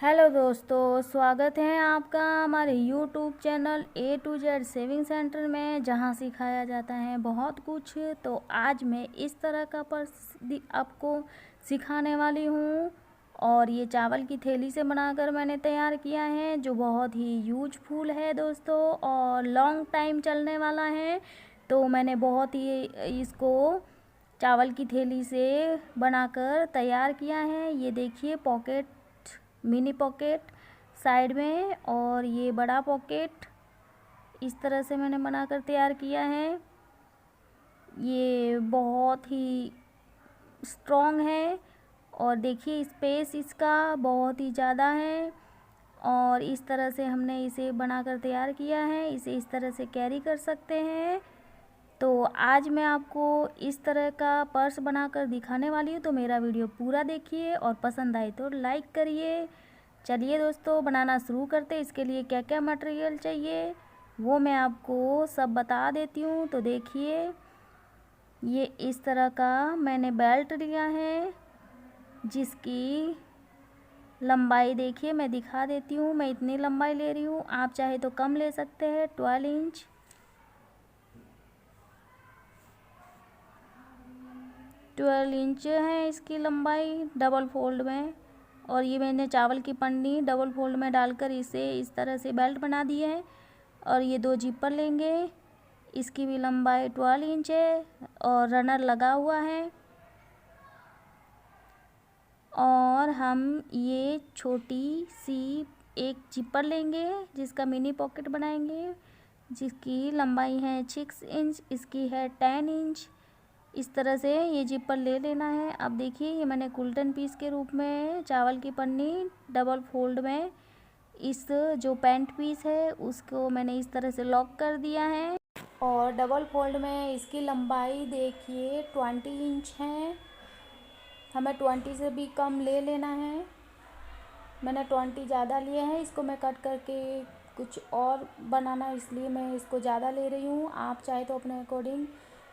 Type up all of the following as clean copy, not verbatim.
Hello दोस्तों, स्वागत है आपका हमारे YouTube channel A to Z saving centre में, जहां सिखाया जाता है बहुत कुछ। तो आज मैं इस तरह का पर्स आपको सिखाने वाली हूं। और ये चावल की थैली से बनाकर मैंने तैयार किया है, जो बहुत ही यूजफुल है दोस्तों और लॉन्ग टाइम चलने वाला है। तो मैंने बहुत ही इसको चावल की थैली से बनाकर तैयार किया है। ये देखिए, पॉकेट, मिनी पॉकेट साइड में, और ये बड़ा पॉकेट इस तरह से मैंने बनाकर तैयार किया है। ये बहुत ही स्ट्रॉन्ग है और देखिए स्पेस इसका बहुत ही ज़्यादा है। और इस तरह से हमने इसे बनाकर तैयार किया है। इसे इस तरह से कैरी कर सकते हैं। तो आज मैं आपको इस तरह का पर्स बनाकर दिखाने वाली हूँ। तो मेरा वीडियो पूरा देखिए और पसंद आए तो लाइक करिए। चलिए दोस्तों, बनाना शुरू करते। इसके लिए क्या क्या मटेरियल चाहिए वो मैं आपको सब बता देती हूँ। तो देखिए, ये इस तरह का मैंने बेल्ट लिया है, जिसकी लंबाई देखिए मैं दिखा देती हूँ। मैं इतनी लंबाई ले रही हूँ, आप चाहे तो कम ले सकते हैं। 12 इंच 12 इंच है इसकी लंबाई डबल फोल्ड में। और ये मैंने चावल की पन्नी डबल फोल्ड में डालकर इसे इस तरह से बेल्ट बना दी है। और ये 2 जिपर लेंगे, इसकी भी लंबाई 12 इंच है और रनर लगा हुआ है। और हम ये छोटी सी एक जिपर लेंगे, जिसका मिनी पॉकेट बनाएंगे, जिसकी लंबाई है 6 इंच, इसकी है 10 इंच। इस तरह से ये जिपर ले लेना है। अब देखिए, ये मैंने कुल्टन पीस के रूप में चावल की पन्नी डबल फोल्ड में इस जो पैंट पीस है उसको मैंने इस तरह से लॉक कर दिया है। और डबल फोल्ड में इसकी लंबाई देखिए 20 इंच है। हमें 20 से भी कम ले लेना है। मैंने 20 ज़्यादा लिए हैं। इसको मैं कट करके कुछ और बनाना, इसलिए मैं इसको ज़्यादा ले रही हूँ। आप चाहे तो अपने अकॉर्डिंग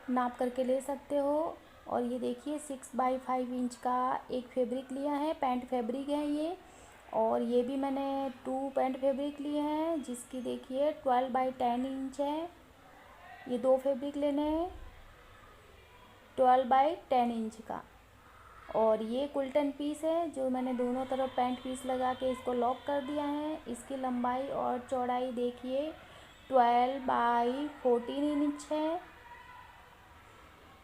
नाप करके ले सकते हो। और ये देखिए 6x5 इंच का एक फैब्रिक लिया है, पैंट फैब्रिक है ये। और ये भी मैंने 2 पैंट फैब्रिक लिए हैं, जिसकी देखिए 12x10 इंच है। ये 2 फैब्रिक लेने हैं 12x10 इंच का। और ये कुल्टन पीस है, जो मैंने दोनों तरफ पैंट पीस लगा के इसको लॉक कर दिया है। इसकी लंबाई और चौड़ाई देखिए 12x14 इंच है।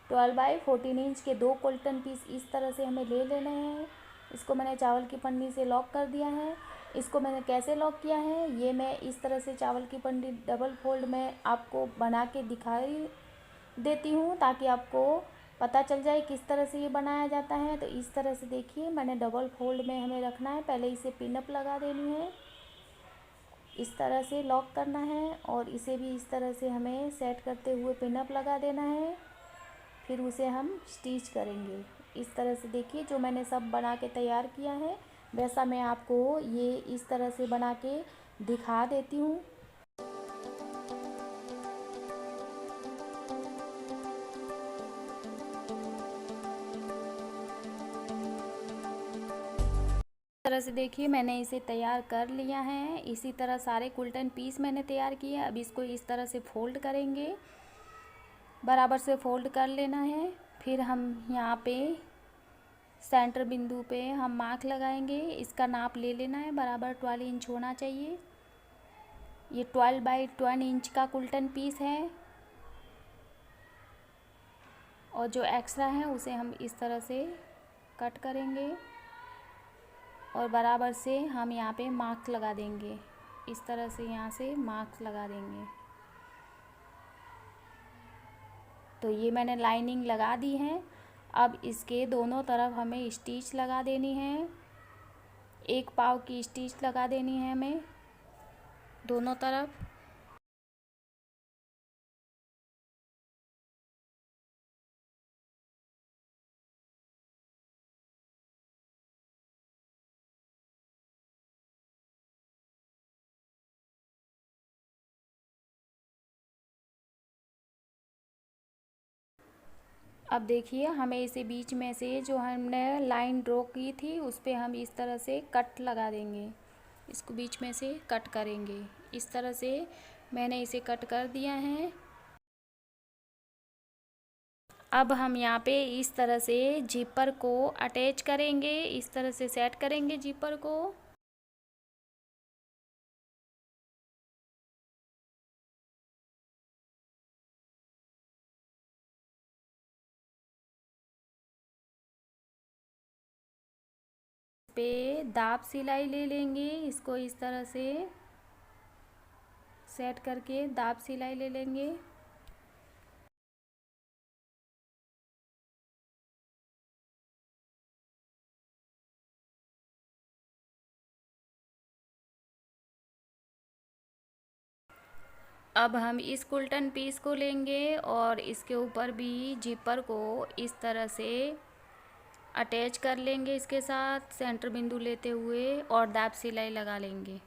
12x14 इंच के 2 कुल्टन पीस इस तरह से हमें ले लेने हैं। इसको मैंने चावल की पन्नी से लॉक कर दिया है। इसको मैंने कैसे लॉक किया है, ये मैं इस तरह से चावल की पन्नी डबल फोल्ड में आपको बना के दिखाई देती हूँ, ताकि आपको पता चल जाए किस तरह से ये बनाया जाता है। तो इस तरह से देखिए, मैंने डबल फोल्ड में हमें रखना है। पहले इसे पिनअप लगा देनी है, इस तरह से लॉक करना है। और इसे भी इस तरह से हमें सेट करते हुए पिनअप लगा देना है। फिर उसे हम स्टिच करेंगे। इस तरह से देखिए, जो मैंने सब बना के तैयार किया है वैसा मैं आपको ये इस तरह से बना के दिखा देती हूँ। तरह से देखिए, मैंने इसे तैयार कर लिया है। इसी तरह सारे कुल्टन पीस मैंने तैयार किए। अब इसको इस तरह से फोल्ड करेंगे, बराबर से फोल्ड कर लेना है। फिर हम यहाँ पे सेंटर बिंदु पे हम मार्क लगाएंगे। इसका नाप ले लेना है, बराबर 12 इंच होना चाहिए। ये 12x12 इंच का कुल्टन पीस है। और जो एक्स्ट्रा है उसे हम इस तरह से कट करेंगे और बराबर से हम यहाँ पे मार्क लगा देंगे। इस तरह से यहाँ से मार्क लगा देंगे। तो ये मैंने लाइनिंग लगा दी है। अब इसके दोनों तरफ हमें स्टिच लगा देनी है। 1 पाव की स्टिच लगा देनी है हमें दोनों तरफ। अब देखिए हमें इसे बीच में से जो हमने लाइन ड्रॉ की थी उस पे हम इस तरह से कट लगा देंगे। इसको बीच में से कट करेंगे। इस तरह से मैंने इसे कट कर दिया है। अब हम यहाँ पे इस तरह से जिपर को अटैच करेंगे, इस तरह से सेट करेंगे जिपर को। पे दाब सिलाई ले लेंगे, इसको इस तरह से सेट करके दाब सिलाई ले लेंगे। अब हम इस कुल्टन पीस को लेंगे और इसके ऊपर भी जिपर को इस तरह से अटैच कर लेंगे, इसके साथ सेंटर बिंदु लेते हुए, और दाब सिलाई लगा लेंगे।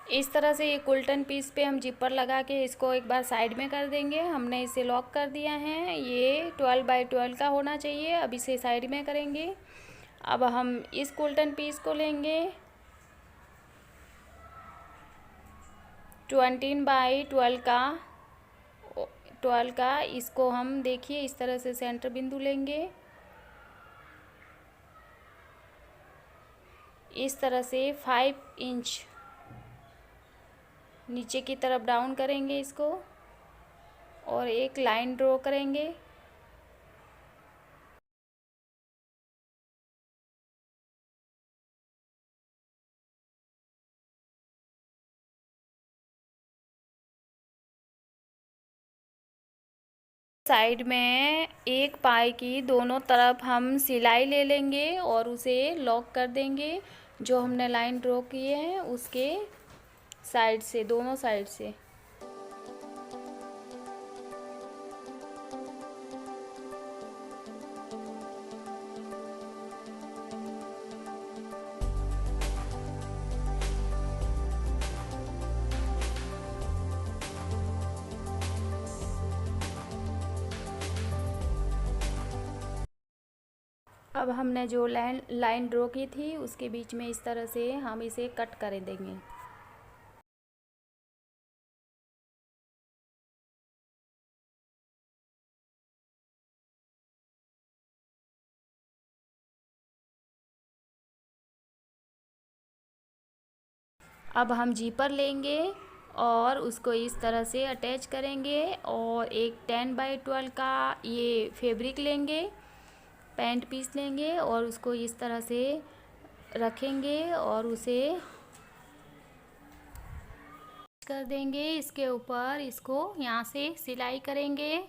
इस तरह से ये कुल्टन पीस पे हम जिपर लगा के इसको एक बार साइड में कर देंगे। हमने इसे लॉक कर दिया है, ये 12 बाई 12 का होना चाहिए। अब इसे साइड में करेंगे। अब हम इस कुल्टन पीस को लेंगे 20 बाई 12 का, इसको हम देखिए इस तरह से सेंटर बिंदु लेंगे, इस तरह से 5 इंच नीचे की तरफ डाउन करेंगे इसको और एक लाइन ड्रॉ करेंगे। साइड में एक पाई की दोनों तरफ हम सिलाई ले लेंगे और उसे लॉक कर देंगे, जो हमने लाइन ड्रॉ किए हैं उसके साइड से, दोनों साइड से। अब हमने जो लाइन ड्रॉ की थी उसके बीच में इस तरह से हम इसे कट कर देंगे। अब हम जीपर लेंगे और उसको इस तरह से अटैच करेंगे और एक 10 बाई 12 का ये फैब्रिक लेंगे, पैंट पीस लेंगे और उसको इस तरह से रखेंगे और उसे कर देंगे। इसके ऊपर इसको यहाँ से सिलाई करेंगे।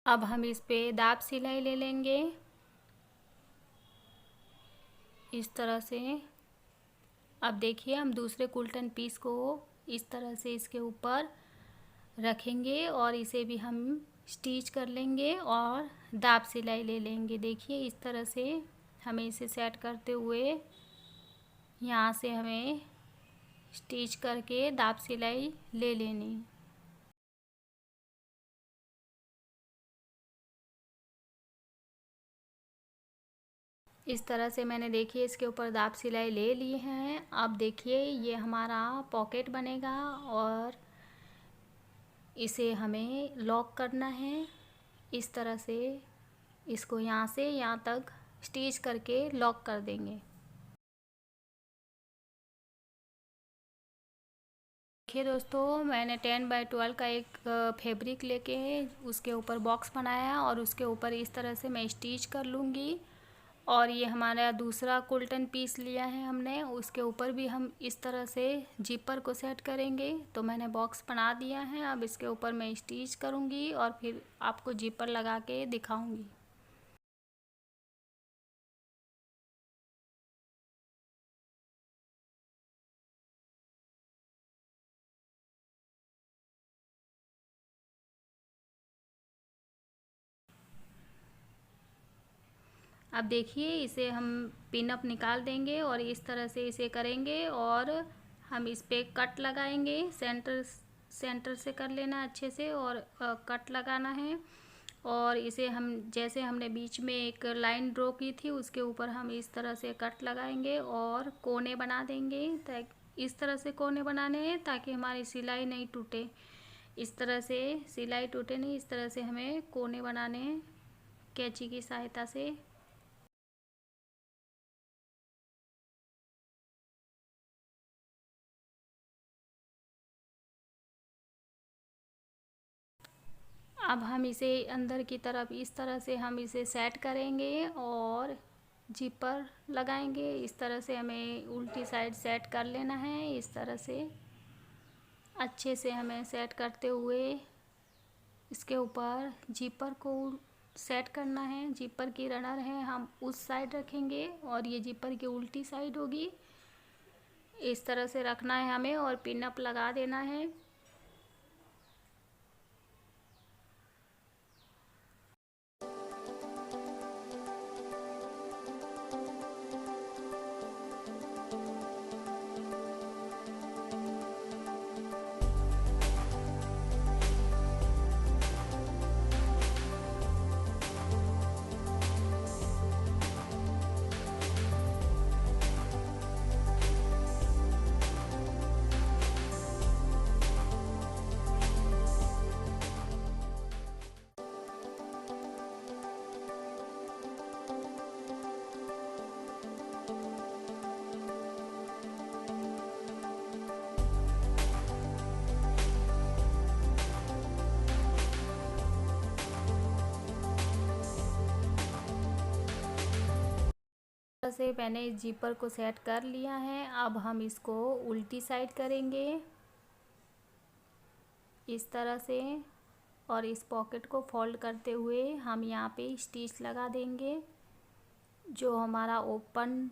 अब हम इस पे दाब सिलाई ले लेंगे इस तरह से। अब देखिए हम दूसरे कुल्टन पीस को इस तरह से इसके ऊपर रखेंगे और इसे भी हम स्टिच कर लेंगे और दाब सिलाई ले लेंगे। देखिए इस तरह से हमें इसे सेट करते हुए यहाँ से हमें स्टिच करके दाब सिलाई ले लेनी। इस तरह से मैंने देखिए इसके ऊपर दाब सिलाई ले ली है। अब देखिए ये हमारा पॉकेट बनेगा और इसे हमें लॉक करना है इस तरह से। इसको यहाँ से यहाँ तक स्टिच करके लॉक कर देंगे। देखिए दोस्तों मैंने 10 बाई 12 का एक फैब्रिक लेके उसके ऊपर बॉक्स बनाया और उसके ऊपर इस तरह से मैं स्टिच कर लूँगी और ये हमारा दूसरा कुल्टन पीस लिया है हमने, उसके ऊपर भी हम इस तरह से जिपर को सेट करेंगे। तो मैंने बॉक्स बना दिया है, अब इसके ऊपर मैं स्टिच करूँगी और फिर आपको जिपर लगा के दिखाऊँगी। अब देखिए इसे हम पिन अप निकाल देंगे और इस तरह से इसे करेंगे और हम इस पे कट लगाएंगे। सेंटर से कर लेना अच्छे से और कट लगाना है। और इसे हम जैसे हमने बीच में एक लाइन ड्रॉ की थी उसके ऊपर हम इस तरह से कट लगाएंगे और कोने बना देंगे। इस तरह से कोने बनाने हैं ताकि हमारी सिलाई नहीं टूटे। इस तरह से सिलाई टूटे नहीं, इस तरह से हमें कोने बनाने हैं कैंची की सहायता से। अब हम इसे अंदर की तरफ इस तरह से हम इसे सेट करेंगे और जिपर लगाएंगे। इस तरह से हमें उल्टी साइड सेट कर लेना है। इस तरह से अच्छे से हमें सेट करते हुए इसके ऊपर जिपर को सेट करना है। जिपर की रनर है हम उस साइड रखेंगे और ये जिपर की उल्टी साइड होगी। इस तरह से रखना है हमें और पिन अप लगा देना है। से मैंने इस जिपर को सेट कर लिया है। अब हम इसको उल्टी साइड करेंगे इस तरह से और इस पॉकेट को फोल्ड करते हुए हम यहाँ पे स्टिच लगा देंगे। जो हमारा ओपन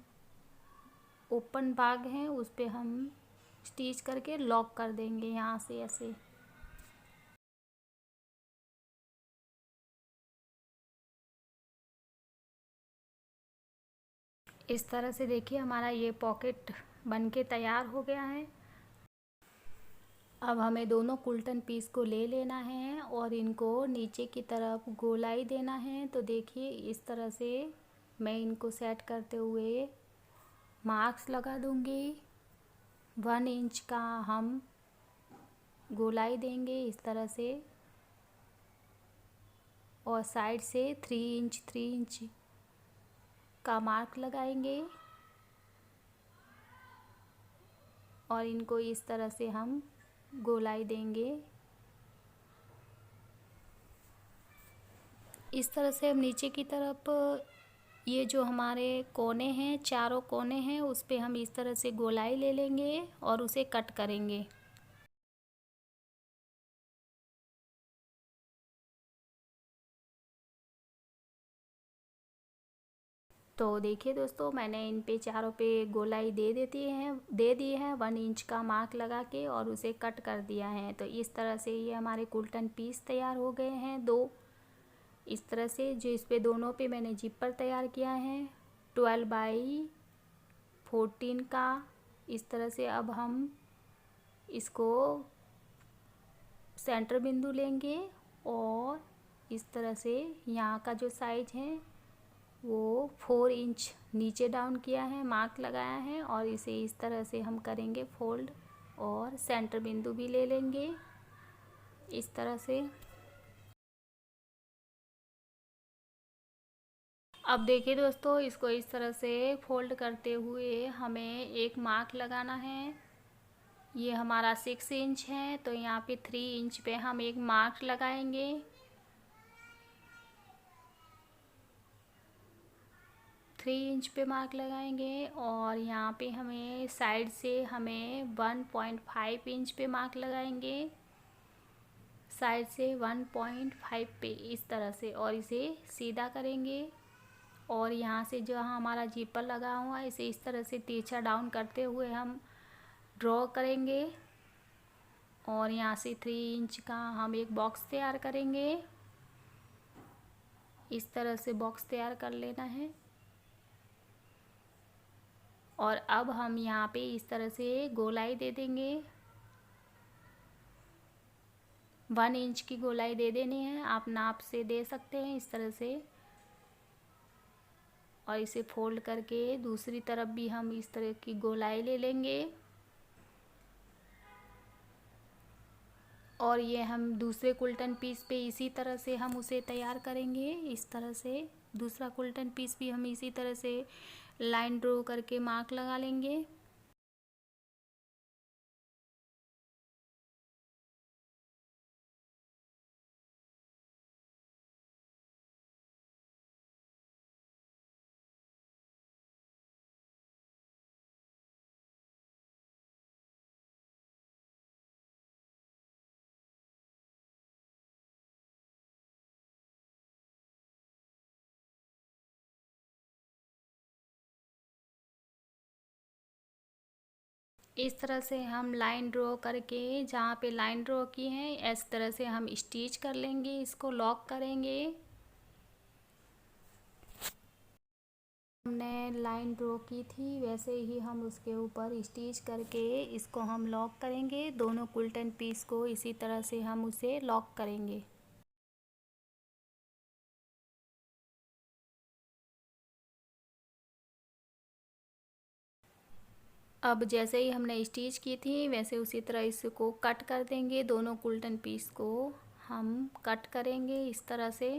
भाग है उस पे हम स्टिच करके लॉक कर देंगे यहाँ से ऐसे। इस तरह से देखिए हमारा ये पॉकेट बनके तैयार हो गया है। अब हमें दोनों कुल्टन पीस को ले लेना है और इनको नीचे की तरफ गोलाई देना है। तो देखिए इस तरह से मैं इनको सेट करते हुए मार्क्स लगा दूंगी। 1 इंच का हम गोलाई देंगे इस तरह से और साइड से 3 इंच का मार्क लगाएंगे और इनको इस तरह से हम गोलाई देंगे। इस तरह से हम नीचे की तरफ ये जो हमारे कोने हैं, चारों कोने हैं, उस पे हम इस तरह से गोलाई ले लेंगे और उसे कट करेंगे। तो देखिए दोस्तों मैंने इन पे चारों पे गोलाई दे दी है 1 इंच का मार्क लगा के और उसे कट कर दिया है। तो इस तरह से ये हमारे कुल्टन पीस तैयार हो गए हैं दो। इस तरह से जो इस पे दोनों पे मैंने जिपर तैयार किया है 12 बाई 14 का। इस तरह से अब हम इसको सेंटर बिंदु लेंगे और इस तरह से यहाँ का जो साइज है वो 4 इंच नीचे डाउन किया है, मार्क लगाया है और इसे इस तरह से हम करेंगे फोल्ड और सेंटर बिंदु भी ले लेंगे इस तरह से। अब देखिए दोस्तों इसको इस तरह से फोल्ड करते हुए हमें एक मार्क लगाना है। ये हमारा 6 इंच है तो यहाँ पे 3 इंच पे हम एक मार्क लगाएंगे। 3 इंच पे मार्क लगाएंगे और यहाँ पे हमें साइड से हमें 1.5 इंच पे मार्क लगाएंगे, साइड से 1.5 पे इस तरह से, और इसे सीधा करेंगे। और यहाँ से जहाँ हमारा जिपर लगा हुआ है इसे इस तरह से तिरछा डाउन करते हुए हम ड्रॉ करेंगे। और यहाँ से 3 इंच का हम एक बॉक्स तैयार करेंगे। इस तरह से बॉक्स तैयार कर लेना है। और अब हम यहाँ पे इस तरह से गोलाई दे देंगे, 1 इंच की गोलाई दे देनी है, आप नाप से दे सकते हैं इस तरह से। और इसे फोल्ड करके दूसरी तरफ भी हम इस तरह की गोलाई ले लेंगे। और ये हम दूसरे कुल्टन पीस पे इसी तरह से हम उसे तैयार करेंगे। इस तरह से दूसरा कुल्टन पीस भी हम इसी तरह से लाइन ड्रॉ करके मार्क लगा लेंगे। इस तरह से हम लाइन ड्रॉ करके जहाँ पे लाइन ड्रॉ की है इस तरह से हम स्टिच कर लेंगे, इसको लॉक करेंगे। हमने लाइन ड्रॉ की थी वैसे ही हम उसके ऊपर स्टिच करके इसको हम लॉक करेंगे। दोनों कुल्टन पीस को इसी तरह से हम उसे लॉक करेंगे। अब जैसे ही हमने स्टिच की थी वैसे उसी तरह इसको कट कर देंगे। दोनों कुल्टन पीस को हम कट करेंगे इस तरह से।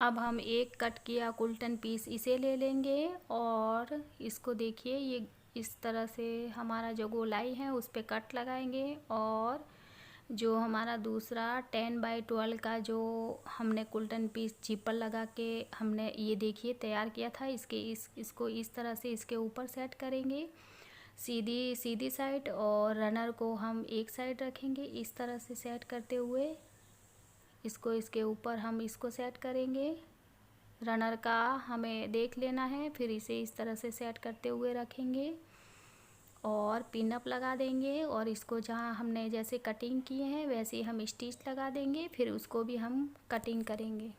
अब हम एक कट किया कुल्टन पीस इसे ले लेंगे और इसको देखिए ये इस तरह से हमारा जो गोलाई है उस पे कट लगाएंगे। और जो हमारा दूसरा 10x12 का जो हमने कुल्टन पीस जिपर लगा के हमने ये देखिए तैयार किया था, इसको इस तरह से इसके ऊपर सेट करेंगे सीधी सीधी साइड, और रनर को हम एक साइड रखेंगे इस तरह से सेट करते हुए। इसको इसके ऊपर हम इसको सेट करेंगे, रनर का हमें देख लेना है, फिर इसे इस तरह से सेट करते हुए रखेंगे और पिन अप लगा देंगे। और इसको जहाँ हमने जैसे कटिंग किए हैं वैसे ही हम स्टिच लगा देंगे, फिर उसको भी हम कटिंग करेंगे।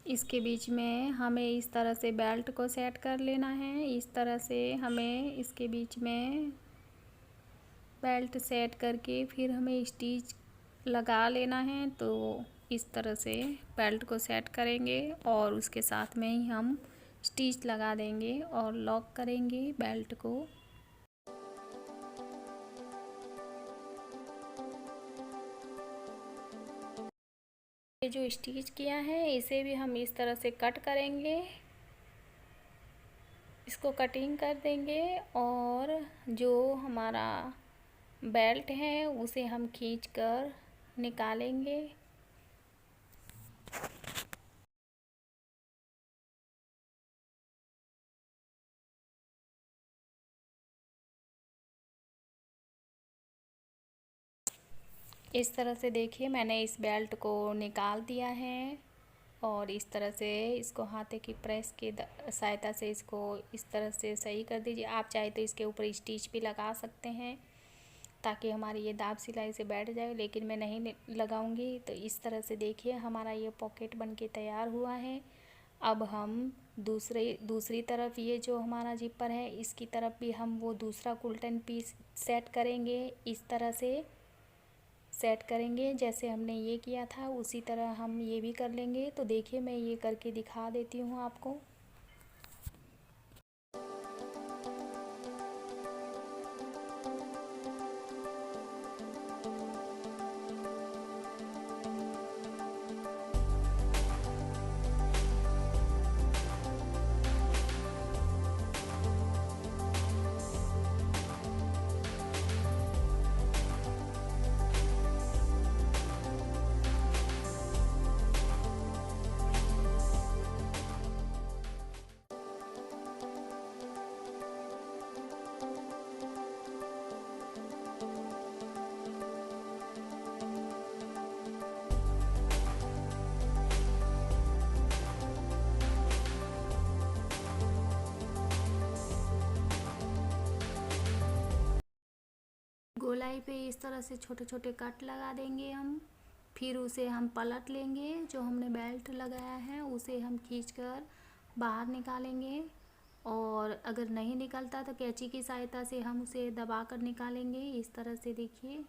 इसके बीच में हमें इस तरह से बेल्ट को सेट कर लेना है। इस तरह से हमें इसके बीच में बेल्ट सेट करके फिर हमें स्टिच लगा लेना है। तो इस तरह से बेल्ट को सेट करेंगे और उसके साथ में ही हम स्टिच लगा देंगे और लॉक करेंगे बेल्ट को। ये जो स्टिच किया है इसे भी हम इस तरह से कट करेंगे, इसको कटिंग कर देंगे। और जो हमारा बेल्ट है उसे हम खींच कर निकालेंगे। इस तरह से देखिए मैंने इस बेल्ट को निकाल दिया है और इस तरह से इसको हाथे की प्रेस की सहायता से इसको इस तरह से सही कर दीजिए। आप चाहे तो इसके ऊपर स्टिच भी लगा सकते हैं ताकि हमारी ये दाब सिलाई से बैठ जाए, लेकिन मैं नहीं लगाऊंगी। तो इस तरह से देखिए हमारा ये पॉकेट बनके तैयार हुआ है। अब हम दूसरी तरफ ये जो हमारा जिपर है इसकी तरफ भी हम वो दूसरा कुल्टन पीस सेट करेंगे इस तरह से सेट करेंगे। जैसे हमने ये किया था उसी तरह हम ये भी कर लेंगे। तो देखिए मैं ये करके दिखा देती हूँ आपको। गोलाई पे इस तरह से छोटे छोटे कट लगा देंगे हम। फिर उसे हम पलट लेंगे। जो हमने बेल्ट लगाया है उसे हम खींचकर बाहर निकालेंगे। और अगर नहीं निकलता तो कैंची की सहायता से हम उसे दबा कर निकालेंगे। इस तरह से देखिए।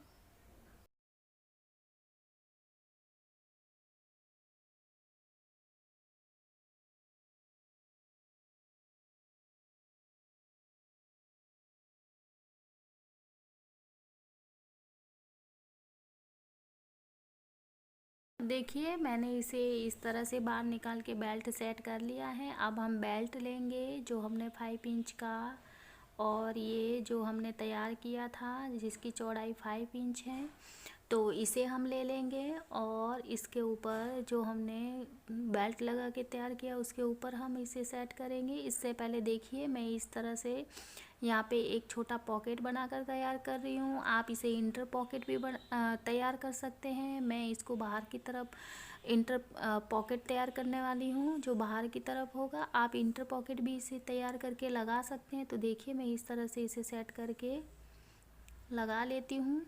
देखिए मैंने इसे इस तरह से बाहर निकाल के बेल्ट सेट कर लिया है। अब हम बेल्ट लेंगे जो हमने 5 इंच का, और ये जो हमने तैयार किया था जिसकी चौड़ाई 5 इंच है, तो इसे हम ले लेंगे। और इसके ऊपर जो हमने बेल्ट लगा के तैयार किया उसके ऊपर हम इसे सेट करेंगे। इससे पहले देखिए मैं इस तरह से यहाँ पे एक छोटा पॉकेट बनाकर तैयार कर रही हूँ। आप इसे इंटर पॉकेट भी तैयार कर सकते हैं। मैं इसको बाहर की तरफ इंटर पॉकेट तैयार करने वाली हूँ जो बाहर की तरफ होगा। आप इंटर पॉकेट भी इसे तैयार करके लगा सकते हैं। तो देखिए मैं इस तरह से इसे सेट करके लगा लेती हूँ।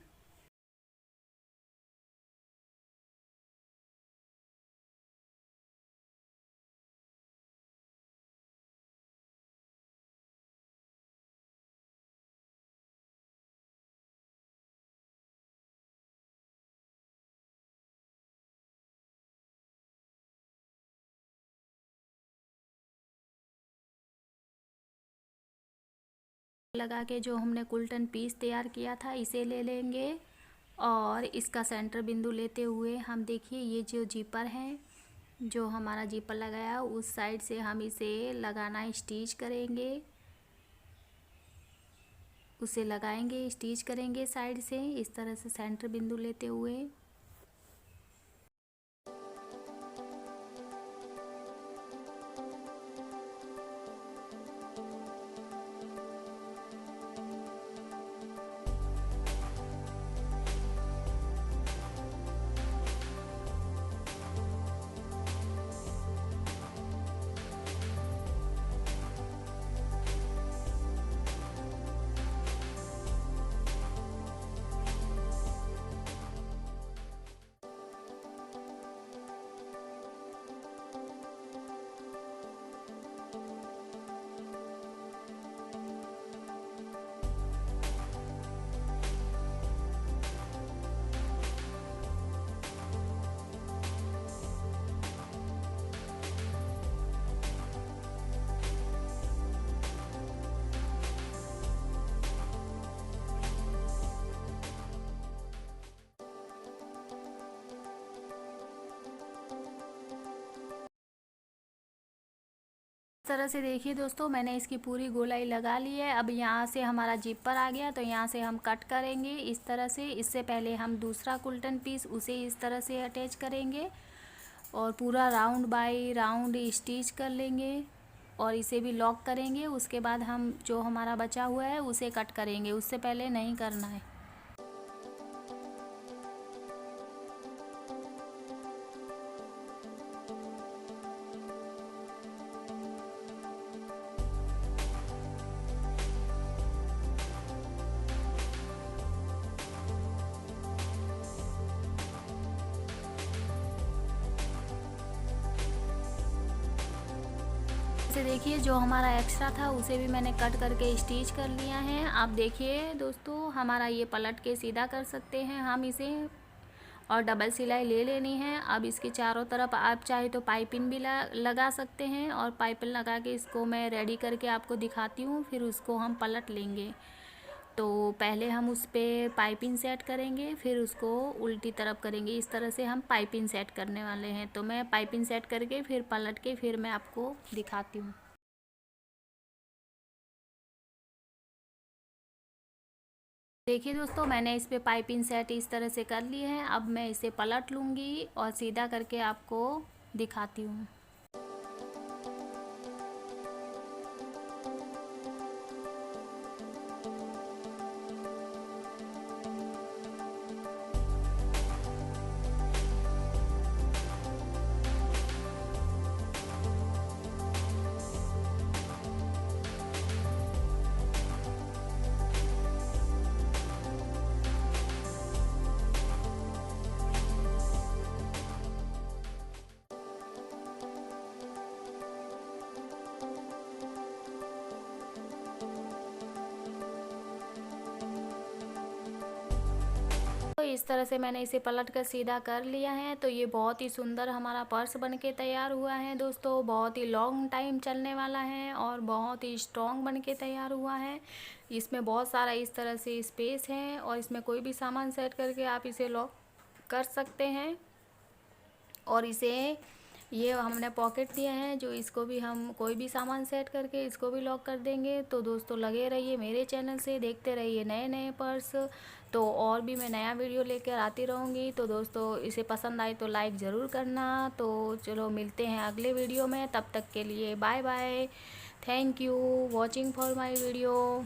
लगा के जो हमने कुल्टन पीस तैयार किया था इसे ले लेंगे। और इसका सेंटर बिंदु लेते हुए हम देखिए ये जो जीपर है, जो हमारा जीपर लगाया उस साइड से हम इसे लगाना स्टिच करेंगे। उसे लगाएंगे, स्टिच करेंगे साइड से इस तरह से सेंटर बिंदु लेते हुए। इस तरह से देखिए दोस्तों मैंने इसकी पूरी गोलाई लगा ली है। अब यहाँ से हमारा जिपर आ गया तो यहाँ से हम कट करेंगे इस तरह से। इससे पहले हम दूसरा कुल्टन पीस उसे इस तरह से अटैच करेंगे और पूरा राउंड बाई राउंड स्टिच कर लेंगे और इसे भी लॉक करेंगे। उसके बाद हम जो हमारा बचा हुआ है उसे कट करेंगे, उससे पहले नहीं करना है। देखिए जो हमारा एक्स्ट्रा था उसे भी मैंने कट करके स्टिच कर लिया है। आप देखिए दोस्तों हमारा ये पलट के सीधा कर सकते हैं हम इसे और डबल सिलाई ले लेनी है। अब इसके चारों तरफ आप चाहे तो पाइपिंग भी लगा सकते हैं, और पाइपिंग लगा के इसको मैं रेडी करके आपको दिखाती हूँ, फिर उसको हम पलट लेंगे। तो पहले हम उस पर पाइपिंग सेट करेंगे, फिर उसको उल्टी तरफ करेंगे। इस तरह से हम पाइपिंग सेट करने वाले हैं। तो मैं पाइपिंग सेट करके फिर पलट के फिर मैं आपको दिखाती हूँ। देखिए दोस्तों, मैंने इस पे पाइपिंग सेट इस तरह से कर ली है। अब मैं इसे पलट लूँगी और सीधा करके आपको दिखाती हूँ। तो इस तरह से मैंने इसे पलट कर सीधा कर लिया है। तो ये बहुत ही सुंदर हमारा पर्स बनके तैयार हुआ है दोस्तों। बहुत ही लॉन्ग टाइम चलने वाला है और बहुत ही स्ट्रॉन्ग बनके तैयार हुआ है। इसमें बहुत सारा इस तरह से स्पेस है और इसमें कोई भी सामान सेट करके आप इसे लॉक कर सकते हैं। और इसे ये हमने पॉकेट दिए हैं, जो इसको भी हम कोई भी सामान सेट करके इसको भी लॉक कर देंगे। तो दोस्तों लगे रहिए मेरे चैनल से, देखते रहिए नए नए पर्स। तो और भी मैं नया वीडियो लेकर आती रहूँगी। तो दोस्तों इसे पसंद आए तो लाइक ज़रूर करना। तो चलो मिलते हैं अगले वीडियो में, तब तक के लिए bye bye. Thank you watching for my video.